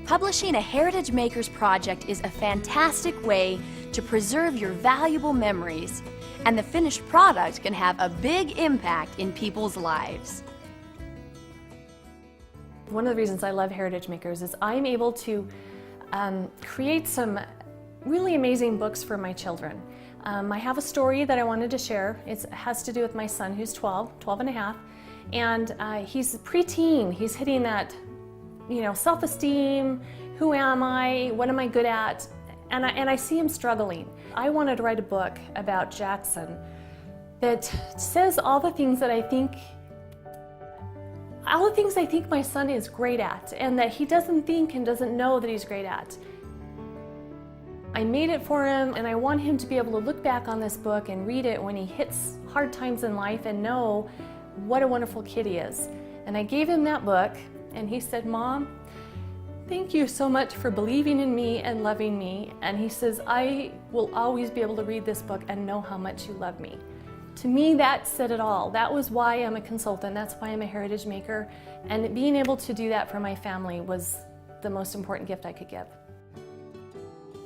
Publishing a Heritage Makers project is a fantastic way to preserve your valuable memories, and the finished product can have a big impact in people's lives. One of the reasons I love Heritage Makers is I'm able to create some really amazing books for my children. I have a story that I wanted to share. It has to do with my son who's 12 and a half, and he's preteen. He's hitting that, self-esteem, who am I, what am I good at, and I see him struggling. I wanted to write a book about Jackson that says all the things I think my son is great at, and that he doesn't think and doesn't know that he's great at. I made it for him, and I want him to be able to look back on this book and read it when he hits hard times in life and know what a wonderful kid he is. And I gave him that book, and he said, "Mom, thank you so much for believing in me and loving me." And he says, "I will always be able to read this book and know how much you love me." To me, that said it all. That was why I'm a consultant. That's why I'm a Heritage Maker. And being able to do that for my family was the most important gift I could give.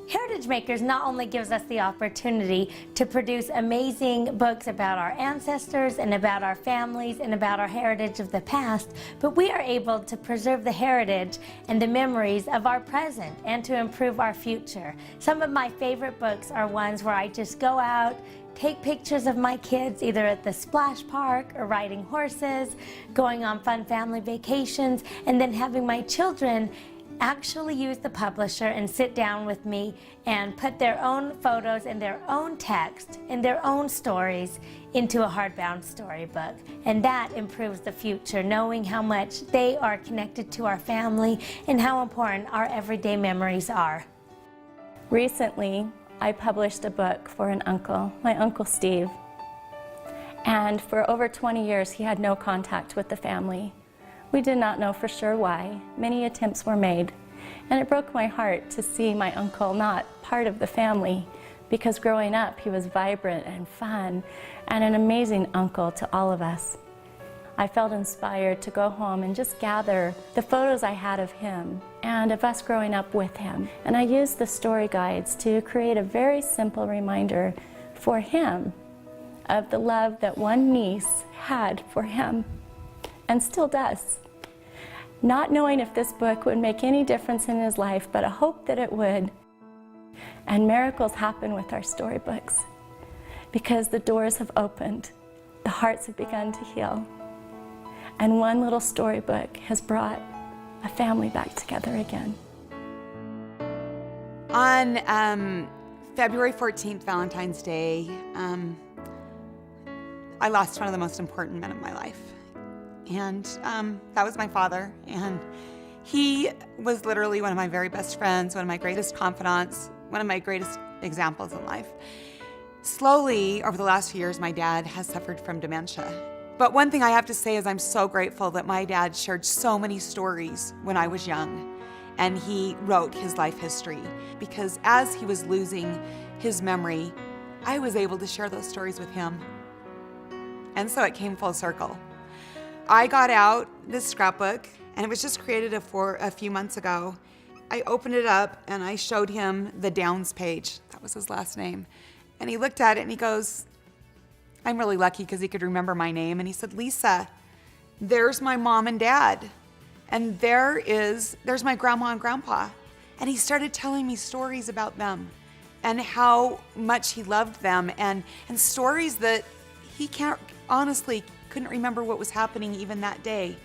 Heritage Makers not only gives us the opportunity to produce amazing books about our ancestors and about our families and about our heritage of the past, but we are able to preserve the heritage and the memories of our present and to improve our future. Some of my favorite books are ones where I just go out, take pictures of my kids either at the splash park or riding horses, going on fun family vacations, and then having my children actually use the publisher and sit down with me and put their own photos and their own text and their own stories into a hardbound storybook. And that improves the future, knowing how much they are connected to our family and how important our everyday memories are. Recently, I published a book for an uncle, my Uncle Steve. And for over 20 years, he had no contact with the family. We did not know for sure why. Many attempts were made, and it broke my heart to see my uncle not part of the family, because growing up he was vibrant and fun and an amazing uncle to all of us. I felt inspired to go home and just gather the photos I had of him and of us growing up with him. And I used the story guides to create a very simple reminder for him of the love that one niece had for him and still does. Not knowing if this book would make any difference in his life, but a hope that it would. And miracles happen with our storybooks because the doors have opened, the hearts have begun to heal, and one little storybook has brought a family back together again. On February 14th, Valentine's Day, I lost one of the most important men of my life. And that was my father, and he was literally one of my very best friends, one of my greatest confidants, one of my greatest examples in life. Slowly, over the last few years, my dad has suffered from dementia. But one thing I have to say is I'm so grateful that my dad shared so many stories when I was young, and he wrote his life history, because as he was losing his memory, I was able to share those stories with him. And so it came full circle. I got out this scrapbook, and it was just created a few months ago. I opened it up and I showed him the Downs page. That was his last name. And he looked at it and he goes, I'm really lucky because he could remember my name. And he said, Lisa, there's my mom and dad. And there's my grandma and grandpa. And he started telling me stories about them and how much he loved them, and stories that he couldn't remember what was happening even that day.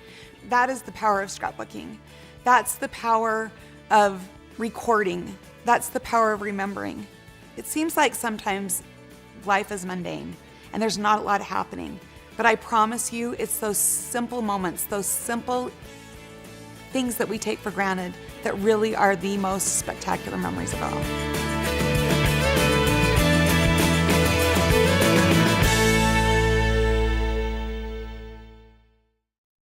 That is the power of scrapbooking. That's the power of recording. That's the power of remembering. It seems like sometimes life is mundane and there's not a lot happening, but I promise you it's those simple moments, those simple things that we take for granted that really are the most spectacular memories of all.